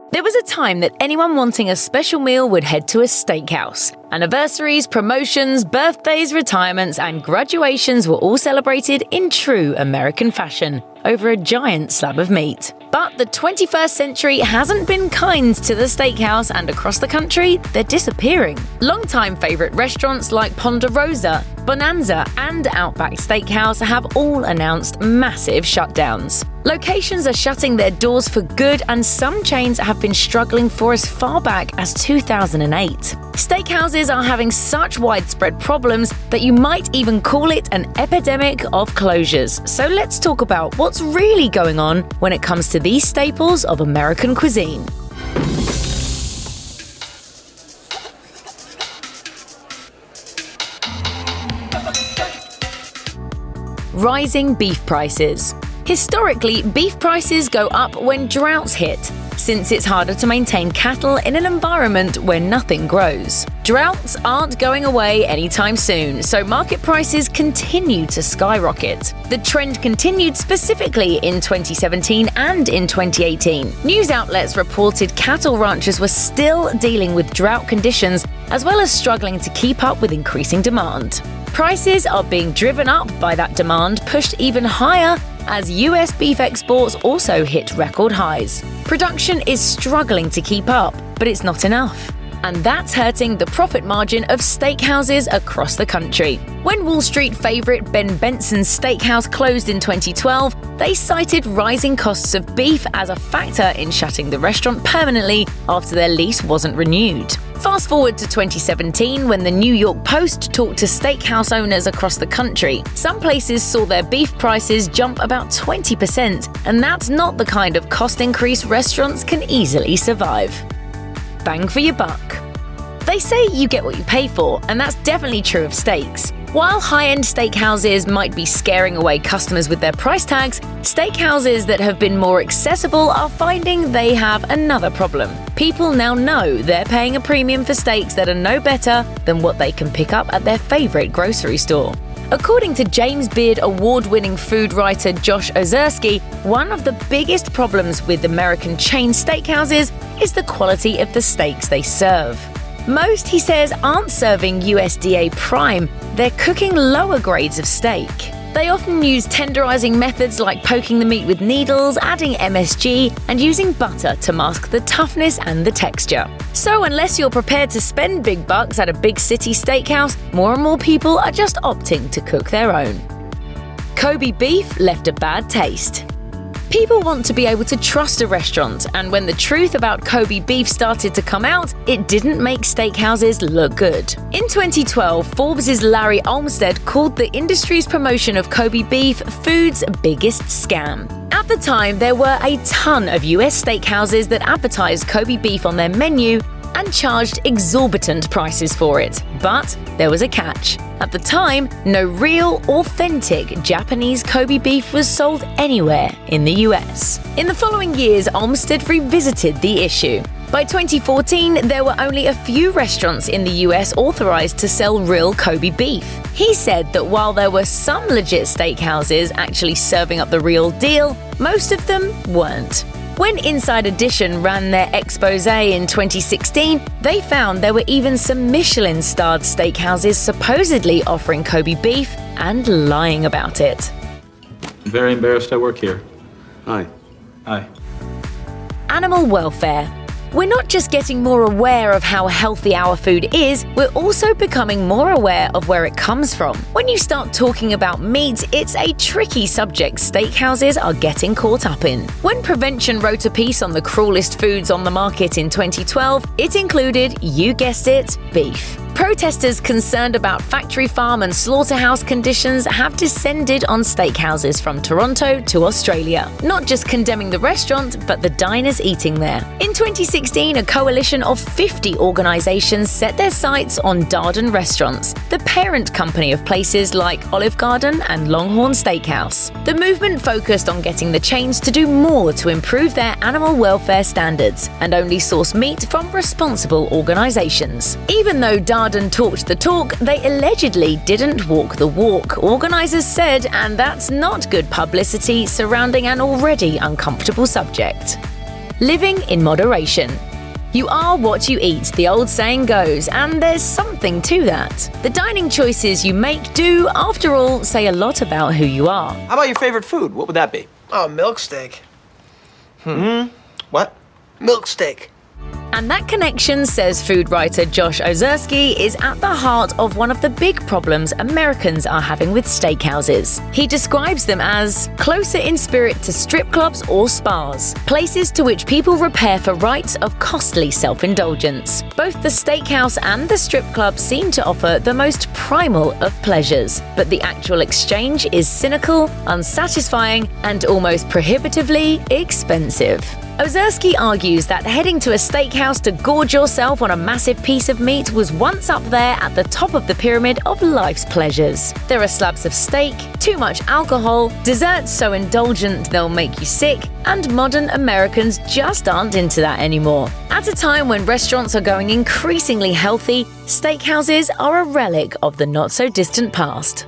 There was a time that anyone wanting a special meal would head to a steakhouse. Anniversaries, promotions, birthdays, retirements, and graduations were all celebrated in true American fashion over a giant slab of meat. But the 21st century hasn't been kind to the steakhouse, and across the country, they're disappearing. Longtime favorite restaurants like Ponderosa, Bonanza, and Outback Steakhouse have all announced massive shutdowns. Locations are shutting their doors for good, and some chains have been struggling for as far back as 2008. Steakhouses are having such widespread problems that you might even call it an epidemic of closures. So let's talk about what's really going on when it comes to these staples of American cuisine. Rising beef prices. Historically, beef prices go up when droughts hit, since it's harder to maintain cattle in an environment where nothing grows. Droughts aren't going away anytime soon, so market prices continue to skyrocket. The trend continued specifically in 2017 and in 2018. News outlets reported cattle ranchers were still dealing with drought conditions, as well as struggling to keep up with increasing demand. Prices are being driven up by that demand, pushed even higher as US beef exports also hit record highs. Production is struggling to keep up, but it's not enough. And that's hurting the profit margin of steakhouses across the country. When Wall Street favorite Ben Benson's Steakhouse closed in 2012, they cited rising costs of beef as a factor in shutting the restaurant permanently after their lease wasn't renewed. Fast forward to 2017, when the New York Post talked to steakhouse owners across the country. Some places saw their beef prices jump about 20%, and that's not the kind of cost increase restaurants can easily survive. Bang for your buck. They say you get what you pay for, and that's definitely true of steaks. While high-end steakhouses might be scaring away customers with their price tags, steakhouses that have been more accessible are finding they have another problem. People now know they're paying a premium for steaks that are no better than what they can pick up at their favorite grocery store. According to James Beard award-winning food writer Josh Ozersky, one of the biggest problems with American chain steakhouses is the quality of the steaks they serve. Most, he says, aren't serving USDA prime, they're cooking lower grades of steak. They often use tenderizing methods like poking the meat with needles, adding MSG, and using butter to mask the toughness and the texture. So unless you're prepared to spend big bucks at a big city steakhouse, more and more people are just opting to cook their own. Kobe beef left a bad taste. People want to be able to trust a restaurant, and when the truth about Kobe beef started to come out, it didn't make steakhouses look good. In 2012, Forbes' Larry Olmsted called the industry's promotion of Kobe beef food's biggest scam. At the time, there were a ton of US steakhouses that advertised Kobe beef on their menu and charged exorbitant prices for it. But there was a catch. At the time, no real, authentic Japanese Kobe beef was sold anywhere in the US. In the following years, Olmsted revisited the issue. By 2014, there were only a few restaurants in the US authorized to sell real Kobe beef. He said that while there were some legit steakhouses actually serving up the real deal, most of them weren't. When Inside Edition ran their expose in 2016, they found there were even some Michelin-starred steakhouses supposedly offering Kobe beef and lying about it. I'm very embarrassed I work here. Hi. Hi. Animal welfare. We're not just getting more aware of how healthy our food is, we're also becoming more aware of where it comes from. When you start talking about meat, it's a tricky subject steakhouses are getting caught up in. When Prevention wrote a piece on the cruelest foods on the market in 2012, it included, you guessed it, beef. Protesters concerned about factory farm and slaughterhouse conditions have descended on steakhouses from Toronto to Australia, not just condemning the restaurant, but the diners eating there. In 2016, a coalition of 50 organizations set their sights on Darden Restaurants, the parent company of places like Olive Garden and LongHorn Steakhouse. The movement focused on getting the chains to do more to improve their animal welfare standards and only source meat from responsible organizations. Even though Darden talked the talk, they allegedly didn't walk the walk, organizers said, and that's not good publicity surrounding an already uncomfortable subject. living in moderation. You are what you eat, the old saying goes, and there's something to that. The dining choices you make do, after all, say a lot about who you are. How about your favorite food? What would that be? Oh, milk steak. What? Milk steak. And that connection, says food writer Josh Ozerski, is at the heart of one of the big problems Americans are having with steakhouses. He describes them as closer in spirit to strip clubs or spas, places to which people repair for rites of costly self-indulgence. Both the steakhouse and the strip club seem to offer the most primal of pleasures, but the actual exchange is cynical, unsatisfying, and almost prohibitively expensive. Ozerski argues that heading to a steakhouse to gorge yourself on a massive piece of meat was once up there at the top of the pyramid of life's pleasures. There are slabs of steak, too much alcohol, desserts so indulgent they'll make you sick, and modern Americans just aren't into that anymore. At a time when restaurants are going increasingly healthy, steakhouses are a relic of the not-so-distant past.